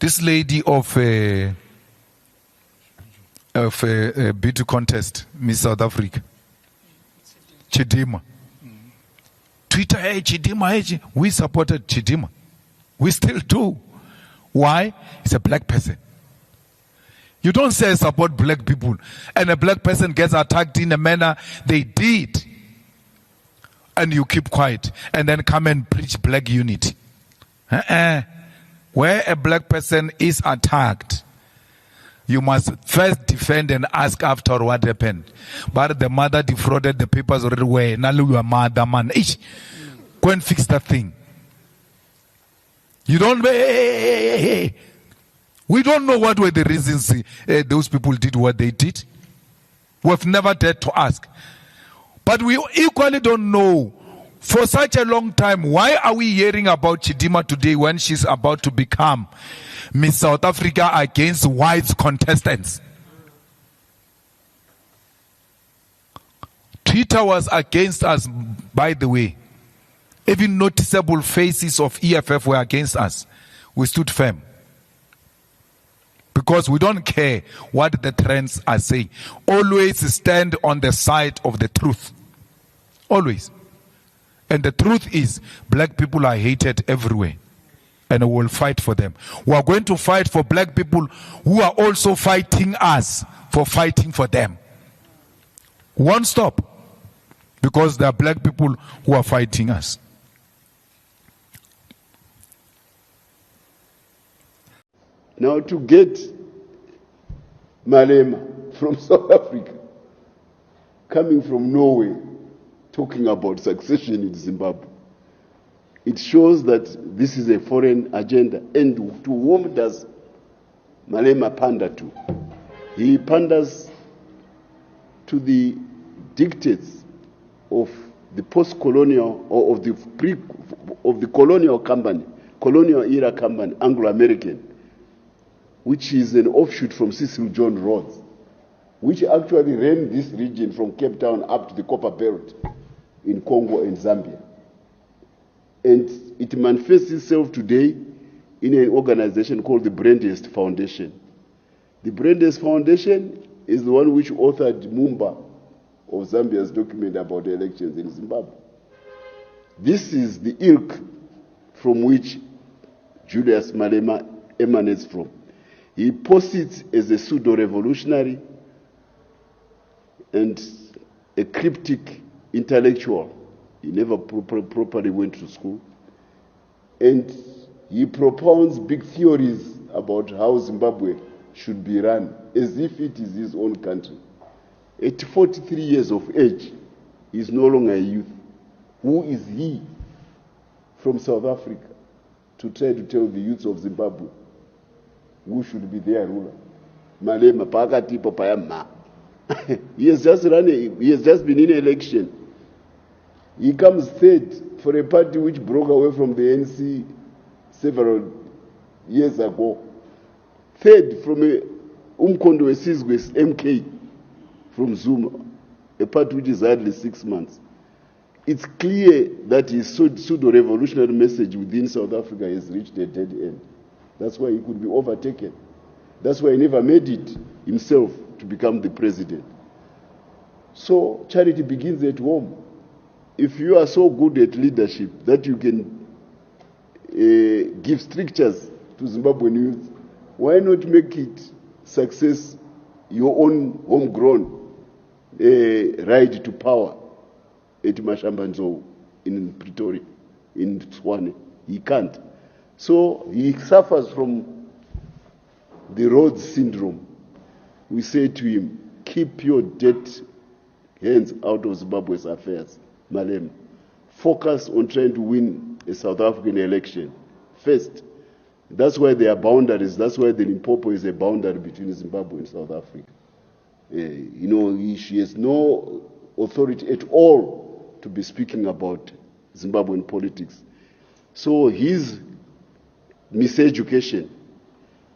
This lady of a beauty contest, Miss South Africa, Chidimma. Twitter, hey, Chidimma, hey, we supported Chidimma. We still do. Why? It's a black person. You don't say support black people and a black person gets attacked in a manner they did, and you keep quiet and then come and preach black unity. Where a black person is attacked, you must first defend and ask after what happened. But the mother defrauded the papers already. Where now your mother man, go and fix that thing. You don't. Hey. We don't know what were the reasons those people did what they did. We've never dared to ask. But we equally don't know, for such a long time, why are we hearing about Chidimma today when she's about to become Miss South Africa against white contestants? Twitter was against us, by the way. Even noticeable faces of EFF were against us. We stood firm. Because we don't care what the trends are saying. Always stand on the side of the truth. Always. And the truth is, black people are hated everywhere. And we will fight for them. We are going to fight for black people who are also fighting us for fighting for them. Won't stop. Because there are black people who are fighting us. Now to get Malema from South Africa, coming from Norway, talking about succession in Zimbabwe, it shows that this is a foreign agenda. And to whom does Malema pander to? He panders to the dictates of the post-colonial or of the colonial company, colonial era company, Anglo-American, which is an offshoot from Cecil John Rhodes, which actually ran this region from Cape Town up to the Copper Belt in Congo and Zambia. And it manifests itself today in an organization called the Brandest Foundation. The Brandest Foundation is the one which authored Mumba of Zambia's document about the elections in Zimbabwe. This is the ilk from which Julius Malema emanates from. He posits as a pseudo-revolutionary and a cryptic intellectual. He never properly went to school. And he propounds big theories about how Zimbabwe should be run, as if it is his own country. At 43 years of age, he is no longer a youth. Who is he from South Africa to try to tell the youths of Zimbabwe who should be their ruler? Malema pakatipo payama. He has just been in an election. He comes third for a party which broke away from the ANC several years ago. Third from Umkondo Wesizwe's MK from Zuma, a party which is hardly 6 months. It's clear that his pseudo-revolutionary message within South Africa has reached a dead end. That's why he could be overtaken. That's why he never made it himself to become the president. So charity begins at home. If you are so good at leadership that you can give strictures to Zimbabwean youth, why not make it success your own homegrown ride to power at Mashambanzo in Pretoria, in Swane? He can't. So he suffers from the Rhodes syndrome. We say to him, keep your dirty hands out of Zimbabwe's affairs, Malema. Focus on trying to win a South African election first. That's why there are boundaries. That's why the Limpopo is a boundary between Zimbabwe and South Africa. She has no authority at all to be speaking about Zimbabwean politics. So his miseducation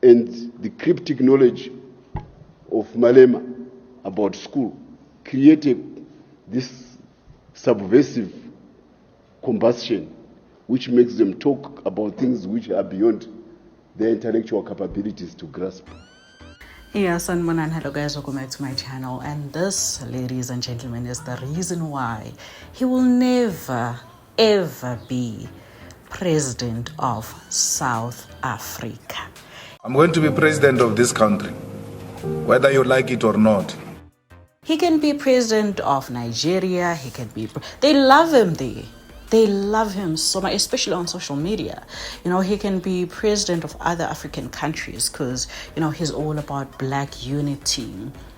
and the cryptic knowledge of Malema about school created this subversive combustion which makes them talk about things which are beyond their intellectual capabilities to grasp. Yes, and Monan, hello guys, welcome back to my channel. And this, ladies and gentlemen, is the reason why he will never, ever be president of South Africa. I'm going to be president of this country, whether you like it or not. He can be president of Nigeria. He can be. They love him there. They love him so much, especially on social media. You know, he can be president of other African countries because, you know, he's all about black unity.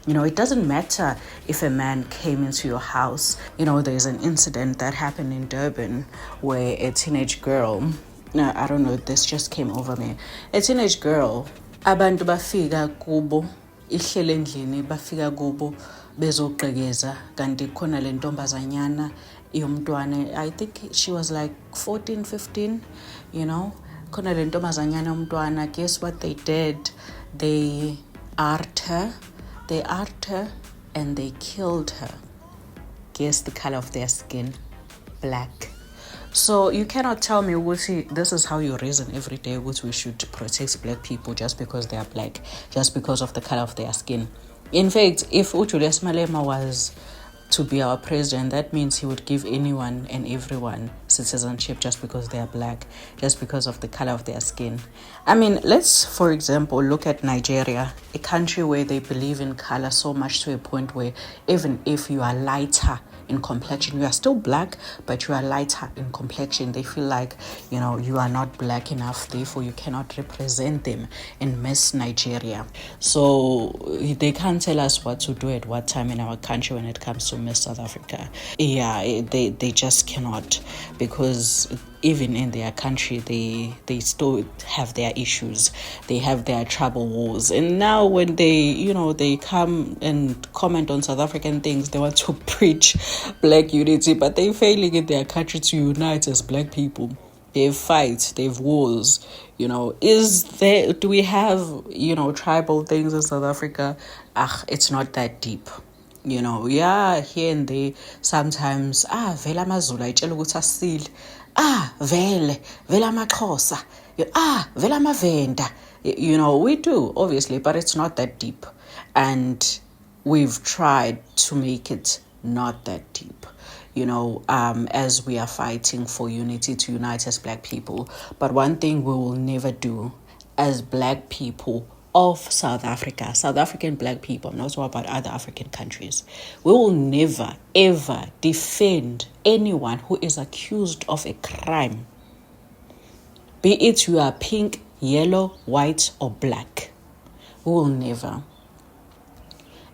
You know, it doesn't matter if a man came into your house. You know, there's an incident that happened in Durban where a teenage girl, no, I don't know, this just came over me. A teenage girl, abantu bafika kubo, ihlele endlini bafika kubo bezogqekeza kanti khona le ntombazanyana yomntwana, I think she was like 14, 15, you know, khona le ntombazanyana yomntwana. Guess what they did? They arred her and they killed her. Guess the color of their skin? Black. So you cannot tell me, Wusi, this is how you reason every day, which we should protect black people just because they are black, just because of the color of their skin. In fact, if Julius Malema was to be our president, that means he would give anyone and everyone citizenship just because they are black, just because of the color of their skin. I mean, let's, for example, look at Nigeria, a country where they believe in color so much to a point where even if you are lighter in complexion, you are still black, but you are lighter in complexion, they feel like, you know, you are not black enough, therefore you cannot represent them in Miss Nigeria. So they can't tell us what to do at what time in our country when it comes to Miss South Africa. Yeah, they just cannot, because even in their country, they still have their issues. They have their tribal wars. And now when they come and comment on South African things, they want to preach black unity, but they're failing in their country to unite as black people. They have fights, they have wars. You know, do we have, you know, tribal things in South Africa? It's not that deep. You know, yeah, here and there, sometimes, vela mazula, itshela ukuthi asile. Vela maxhosa. Vela mavenda. You know, we do, obviously, but it's not that deep. And we've tried to make it not that deep, you know, as we are fighting for unity to unite as black people. But one thing we will never do as black people of South Africa, South African black people, I'm not talking about other African countries, we will never, ever defend anyone who is accused of a crime. Be it you are pink, yellow, white, or black. We will never.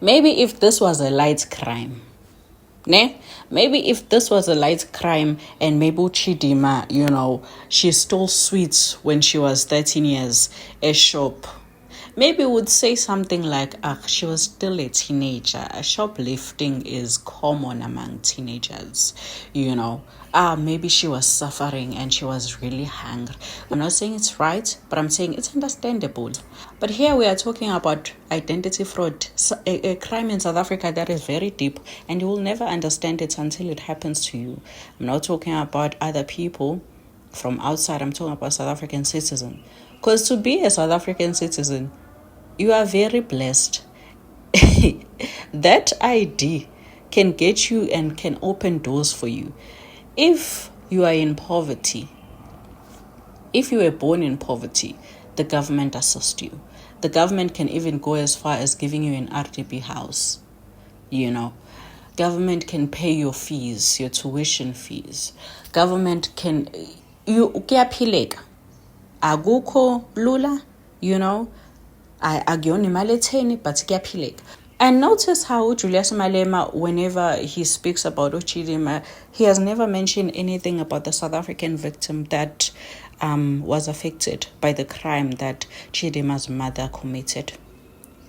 Maybe if this was a light crime, maybe if this was a light crime and maybe Chidimma, you know, she stole sweets when she was 13 years, a shop, maybe would say something like, she was still a teenager. Shoplifting is common among teenagers, you know. Maybe she was suffering and she was really hungry. I'm not saying it's right, but I'm saying it's understandable. But here we are talking about identity fraud, a crime in South Africa that is very deep, and you will never understand it until it happens to you. I'm not talking about other people from outside. I'm talking about South African citizens. Because to be a South African citizen, you are very blessed. That ID can get you and can open doors for you. If you are in poverty, if you were born in poverty, the government assists you. The government can even go as far as giving you an RDP house. You know, government can pay your fees, your tuition fees. Government can, kuyaphileka. Akukho lula, you know. Agiyona imali etheni, but kuyaphileka. And notice how Julius Malema, whenever he speaks about Chidimma, he has never mentioned anything about the South African victim that was affected by the crime that Chidimma's mother committed.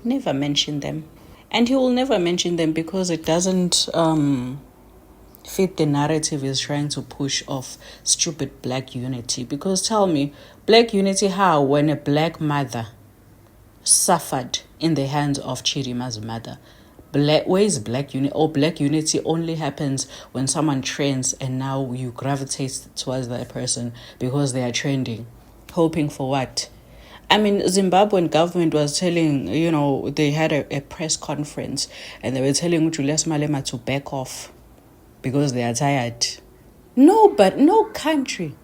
Never mentioned them. And he will never mention them because it doesn't fit the narrative he's trying to push of stupid black unity. Because tell me, black unity how when a black mother suffered in the hands of Chidimma's mother? Where is black unity? Or black unity only happens when someone trends and now you gravitate towards that person because they are trending. Hoping for what? I mean, Zimbabwean government was telling, they had a press conference and they were telling Julius Malema to back off because they are tired. No, but no country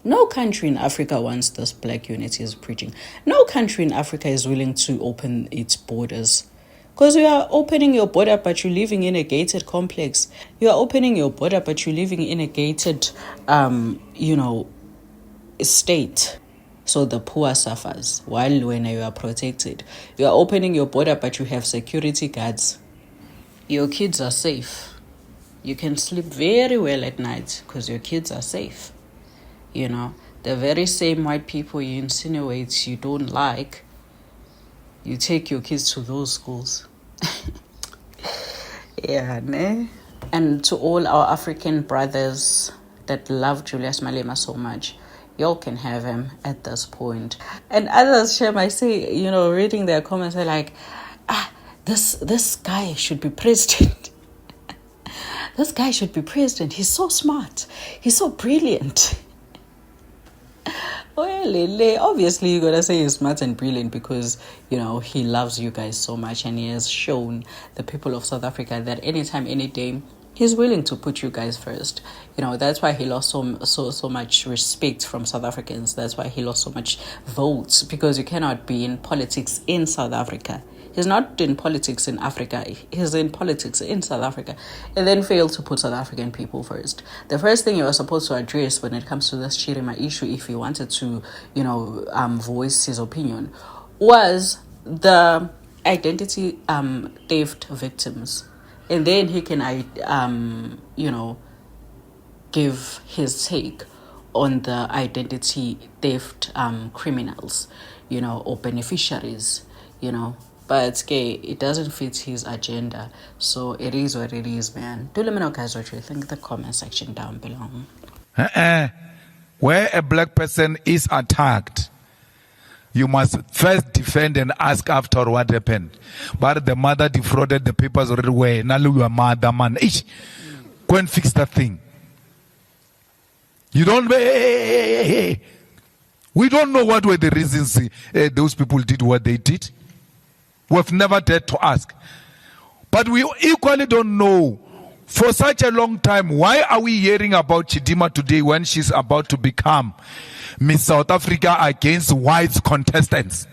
in Africa wants this black unity is preaching. No country in Africa is willing to open its borders. Because you are opening your border, but you're living in a gated complex. You are opening your border, but you're living in a gated, state. So the poor suffers while when you are protected. You are opening your border, but you have security guards. Your kids are safe. You can sleep very well at night because your kids are safe. The very same white people you insinuate you don't like, you take your kids to those schools. Yeah, ne? And to all our African brothers that love Julius Malema so much, y'all can have him at this point. And others, Shem, I say, reading their comments, they're like, this guy should be president. This guy should be president. He's so smart. He's so brilliant. Well, obviously you're going to say he's smart and brilliant because, he loves you guys so much and he has shown the people of South Africa that anytime, any day, he's willing to put you guys first. That's why he lost so much respect from South Africans. That's why he lost so much votes, because you cannot be in politics in South Africa. He's not in politics in Africa. He's in politics in South Africa and then failed to put South African people first. The first thing you were supposed to address when it comes to this Chidimma issue, if he wanted to, voice his opinion, was the identity theft victims. And then he can, give his take on the identity theft criminals, or beneficiaries, But it doesn't fit his agenda. So it is what it is, man. Do let me know, guys, what you think in the comment section down below. Where a black person is attacked, you must first defend and ask after what happened. But the mother defrauded the papers already. Way now your mother, man. Go and fix that thing. You don't. We don't know what were the reasons those people did what they did. We've never dared to ask. But we equally don't know, for such a long time, why are we hearing about Chidimma today when she's about to become Miss South Africa against white contestants?